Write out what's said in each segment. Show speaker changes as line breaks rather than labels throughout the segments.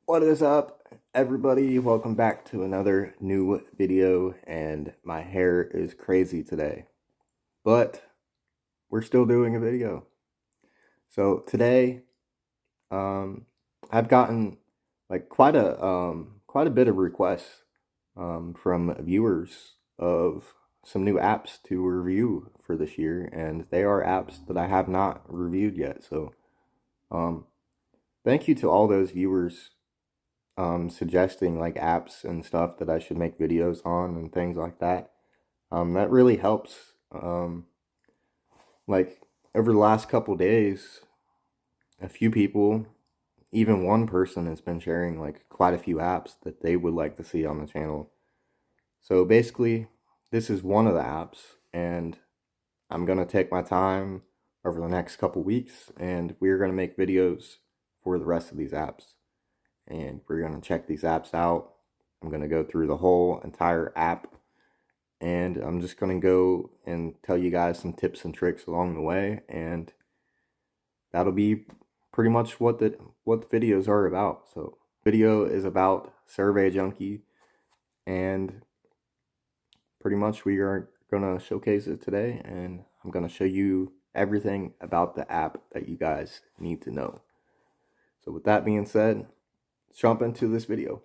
What is up, everybody? Welcome back to another new video, and my hair is crazy today, but we're still doing a video. So today, I've gotten like quite a bit of requests from viewers of some new apps to review for this year, and they are apps that I have not reviewed yet. So, um, thank you to all those viewers suggesting like apps and stuff that I should make videos on and things like that. That really helps. Like over the last couple days, a few people, even one person has been sharing like quite a few apps that they would like to see on the channel. So basically, this is one of the apps, and I'm gonna take my time over the next couple weeks, and we're gonna make videos for the rest of these apps. And we're going to check these apps out. I'm going to go through the whole entire app, and I'm just going to go and tell you guys some tips and tricks along the way, and that'll be pretty much what the videos are about. So video is about Survey Junkie, and pretty much we are going to showcase it today, and I'm going to show you everything about the app that you guys need to know. So with that being said, let's jump into this video.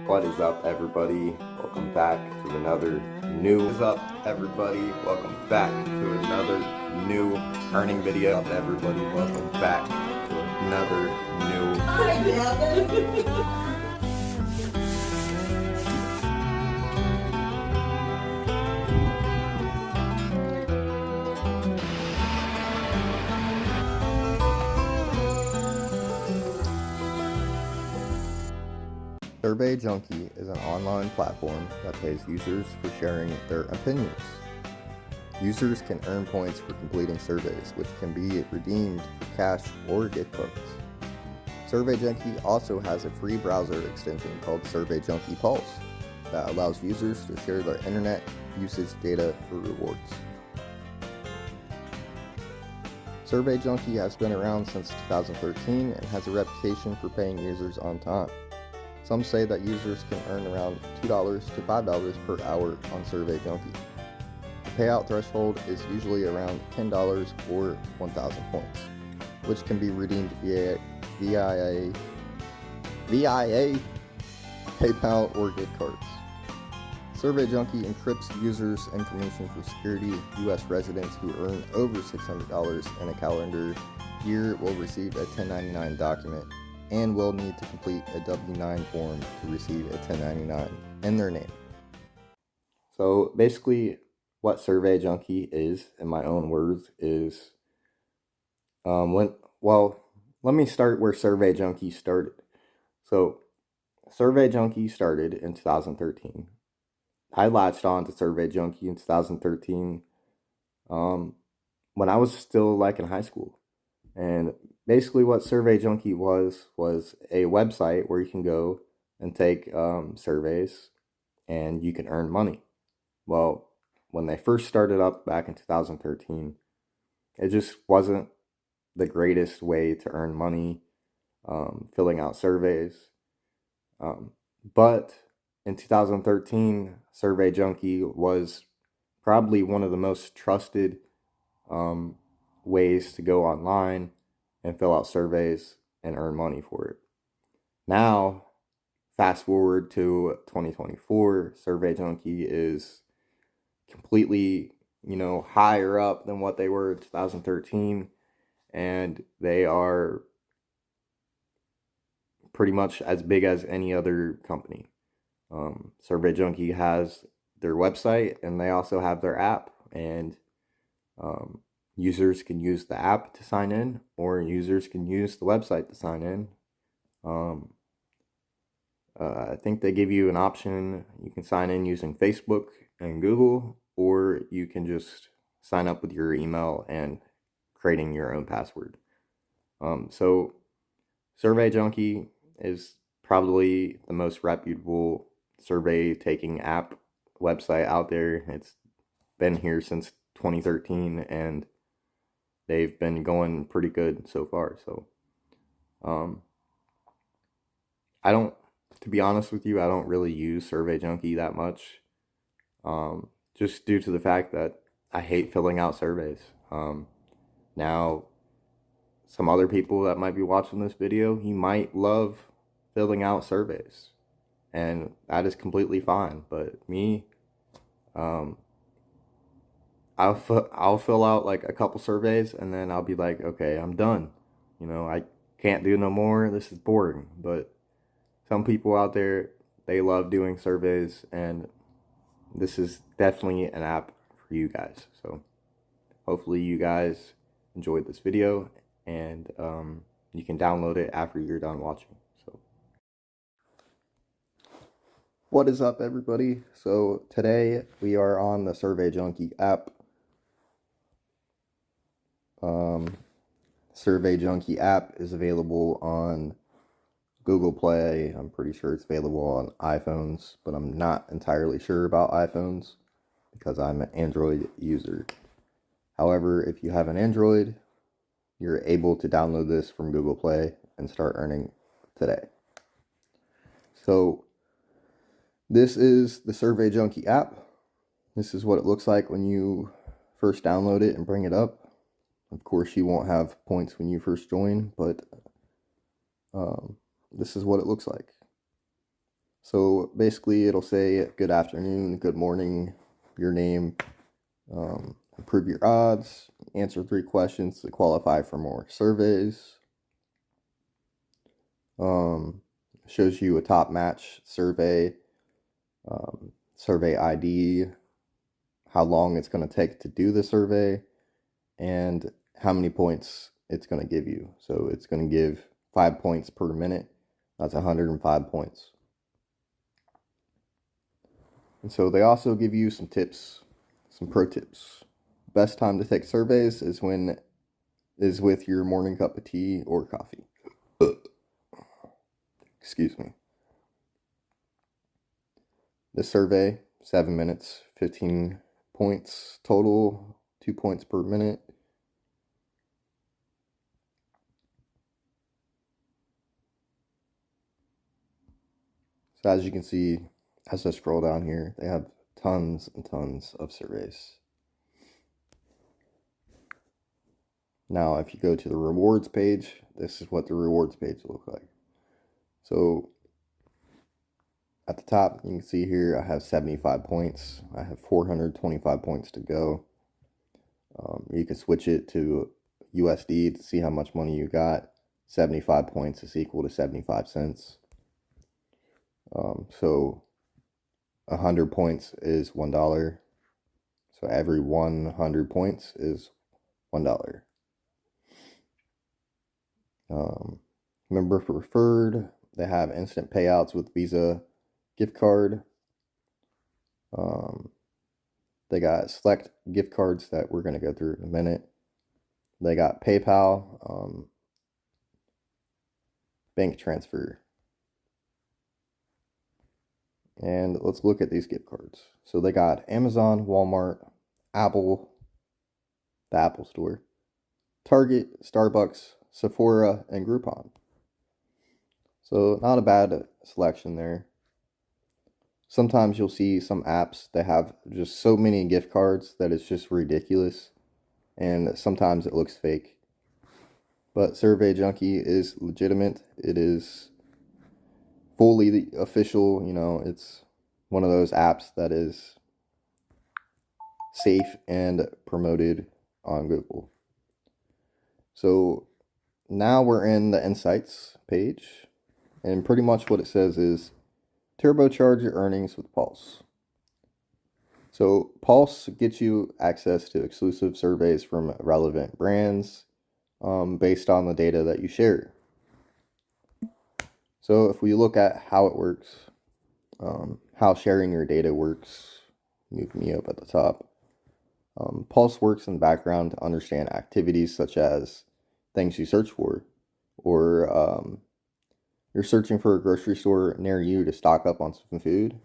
What is up, everybody? Welcome back to another new. What is up, everybody? Welcome back to another new earning video. What up, everybody? Welcome back to another new. Hi, Devin. Survey Junkie is an online platform that pays users for sharing their opinions. Users can earn points for completing surveys, which can be redeemed for cash or gift cards. Survey Junkie also has a free browser extension called Survey Junkie Pulse that allows users to share their internet usage data for rewards. Survey Junkie has been around since 2013 and has a reputation for paying users on time. Some say that users can earn around $2 to $5 per hour on Survey Junkie. The payout threshold is usually around $10 or 1,000 points, which can be redeemed via PayPal, or gift cards. Survey Junkie encrypts users' information for security. U.S. residents who earn over $600 in a calendar year will receive a 1099 document and will need to complete a W-9 form to receive a 1099 in their name. So basically, what Survey Junkie is, in my own words, is let me start where Survey Junkie started. So Survey Junkie started in 2013. I latched on to Survey Junkie in 2013 when I was still like in high school. And basically what Survey Junkie was a website where you can go and take surveys and you can earn money. Well, when they first started up back in 2013, it just wasn't the greatest way to earn money filling out surveys. But in 2013, Survey Junkie was probably one of the most trusted ways to go online and fill out surveys and earn money for it. Now, fast forward to 2024, Survey Junkie is completely, higher up than what they were in 2013, and they are pretty much as big as any other company. Survey Junkie has their website, and they also have their app, and users can use the app to sign in, or users can use the website to sign in. I think they give you an option. You can sign in using Facebook and Google, or you can just sign up with your email and creating your own password. So Survey Junkie is probably the most reputable survey taking app website out there. It's been here since 2013, and they've been going pretty good so far. So I don't, to be honest with you, I don't really use Survey Junkie that much. Just due to the fact that I hate filling out surveys. Now, some other people that might be watching this video, he might love filling out surveys, and that is completely fine. But me, um, I'll fill out like a couple surveys, and then I'll be like, okay, I'm done. I can't do no more. This is boring. But some people out there, they love doing surveys, and this is definitely an app for you guys. So hopefully you guys enjoyed this video, and you can download it after you're done watching. So what is up, everybody? So today we are on the Survey Junkie app. Survey Junkie app is available on Google Play. I'm pretty sure it's available on iPhones, but I'm not entirely sure about iPhones because I'm an Android user. However, if you have an Android, you're able to download this from Google Play and start earning today. So this is the Survey Junkie app. This is what it looks like when you first download it and bring it up. Of course, you won't have points when you first join, but this is what it looks like. So basically, it'll say good afternoon, good morning, your name, improve your odds, answer 3 questions to qualify for more surveys. Shows you a top match survey, survey ID, how long it's going to take to do the survey, and how many points it's going to give you. So it's going to give 5 points per minute. That's 105 points. And so they also give you some tips, some pro tips. Best time to take surveys is with your morning cup of tea or coffee. Excuse me. This survey, 7 minutes, 15 points total, 2 points per minute. So as you can see, as I scroll down here, they have tons and tons of surveys. Now, if you go to the rewards page, this is what the rewards page looks like. So at the top, you can see here, I have 75 points. I have 425 points to go. You can switch it to USD to see how much money you got. 75 points is equal to 75 cents. So 100 points is $1. So every 100 points is $1. Member preferred, they have instant payouts with Visa gift card. They got select gift cards that we're going to go through in a minute. They got PayPal, bank transfer. And let's look at these gift cards. So they got Amazon, Walmart, Apple, the Apple Store, Target, Starbucks, Sephora, and Groupon. So not a bad selection there. Sometimes you'll see some apps that have just so many gift cards that it's just ridiculous. And sometimes it looks fake. But Survey Junkie is legitimate. It is fully official. It's one of those apps that is safe and promoted on Google. So now we're in the Insights page. And pretty much what it says is, turbocharge your earnings with Pulse. So Pulse gets you access to exclusive surveys from relevant brands based on the data that you share. So if we look at how it works, how sharing your data works, move me up at the top. Pulse works in the background to understand activities such as things you search for, or you're searching for a grocery store near you to stock up on some food.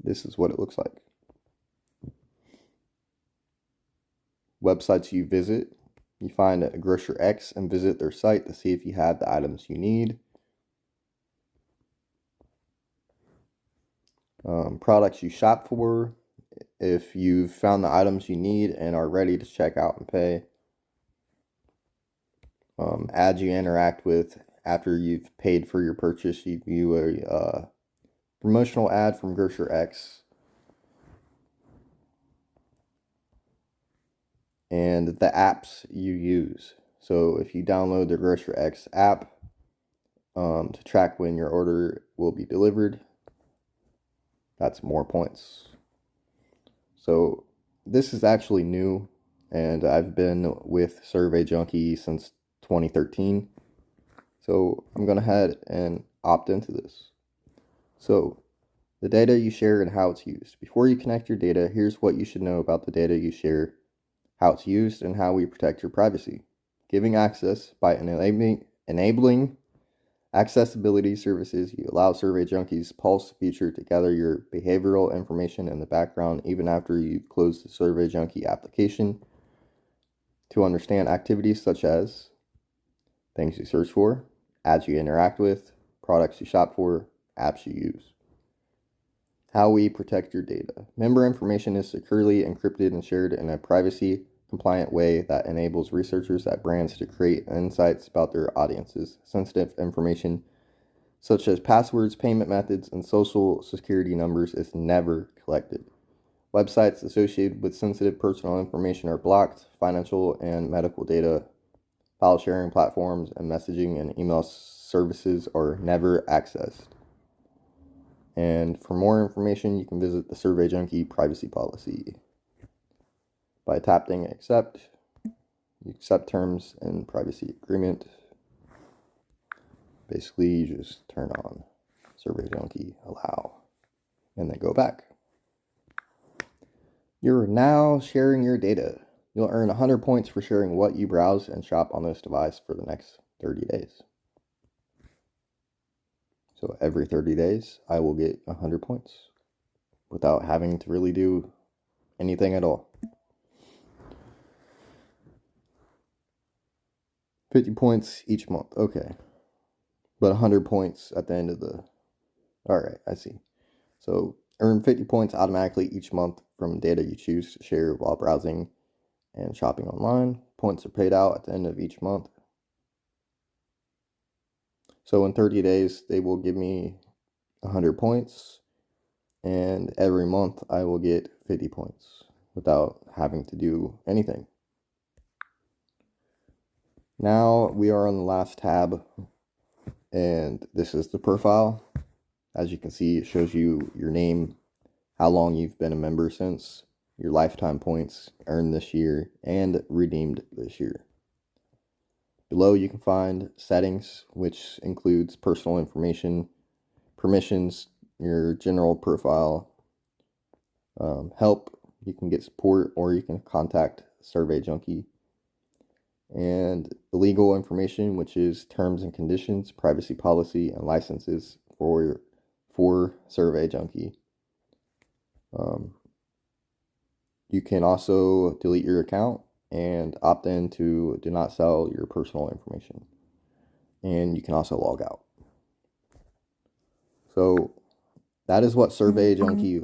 This is what it looks like. Websites you visit. You find a grocer X and visit their site to see if you have the items you need. products you shop for, if you've found the items you need and are ready to check out and pay, ads you interact with after you've paid for your purchase. You view a promotional ad from Grocer X, and the apps you use. So if you download the Grocer X app to track when your order will be delivered, that's more points. So this is actually new, and I've been with Survey Junkie since 2013. So I'm going to head and opt into this. So the data you share and how it's used. Before you connect your data, here's what you should know about the data you share, how it's used, and how we protect your privacy. Giving access by enabling accessibility services, you allow Survey Junkie's Pulse feature to gather your behavioral information in the background even after you've closed the Survey Junkie application to understand activities such as things you search for, ads you interact with, products you shop for, apps you use. How we protect your data. Member information is securely encrypted and shared in a privacy-compliant way that enables researchers at brands to create insights about their audiences. Sensitive information, such as passwords, payment methods, and social security numbers, is never collected. Websites associated with sensitive personal information are blocked. Financial and medical data, file sharing platforms, and messaging and email services are never accessed. And for more information, you can visit the Survey Junkie privacy policy. By tapping accept, you accept terms and privacy agreement. Basically, you just turn on Survey Junkie, allow, and then go back. You're now sharing your data. You'll earn 100 points for sharing what you browse and shop on this device for the next 30 days. So every 30 days, I will get 100 points without having to really do anything at all. 50 points each month. Okay. But 100 points at the end of the... Alright, I see. So earn 50 points automatically each month from data you choose to share while browsing and shopping online. Points are paid out at the end of each month. So in 30 days, they will give me 100 points, and every month I will get 50 points without having to do anything. Now we are on the last tab, and this is the profile. As you can see, it shows you your name, how long you've been a member since, your lifetime points earned this year and redeemed this year. Below you can find settings, which includes personal information, permissions, your general profile, help. You can get support or you can contact Survey Junkie. And the legal information, which is terms and conditions, privacy policy, and licenses for Survey Junkie. You can also delete your account and opt in to do not sell your personal information. And you can also log out. So that is what Survey Junkie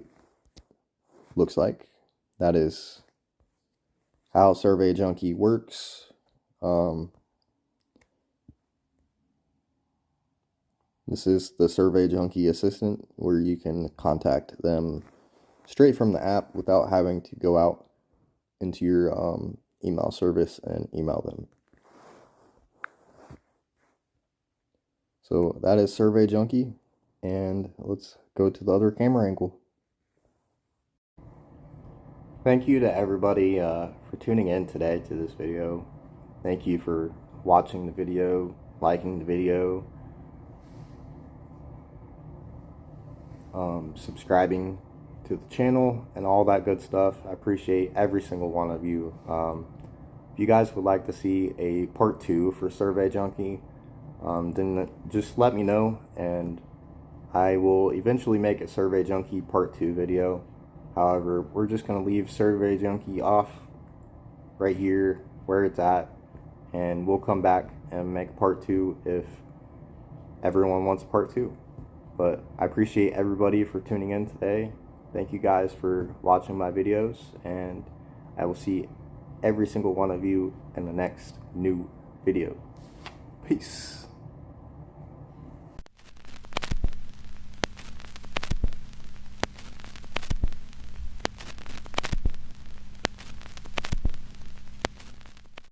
looks like. That is how Survey Junkie works. This is the Survey Junkie assistant, where you can contact them straight from the app without having to go out into your email service and email them. So that is Survey Junkie, and let's go to the other camera angle. Thank you to everybody for tuning in today to this video. Thank you for watching the video, liking the video, subscribing to the channel, and all that good stuff. I appreciate every single one of you. If you guys would like to see a part 2 for Survey Junkie, then just let me know, and I will eventually make a Survey Junkie part 2 video. However, we're just going to leave Survey Junkie off right here where it's at, and we'll come back and make a part 2 if everyone wants a part 2. But I appreciate everybody for tuning in today. Thank you guys for watching my videos, and I will see every single one of you in the next new video. Peace.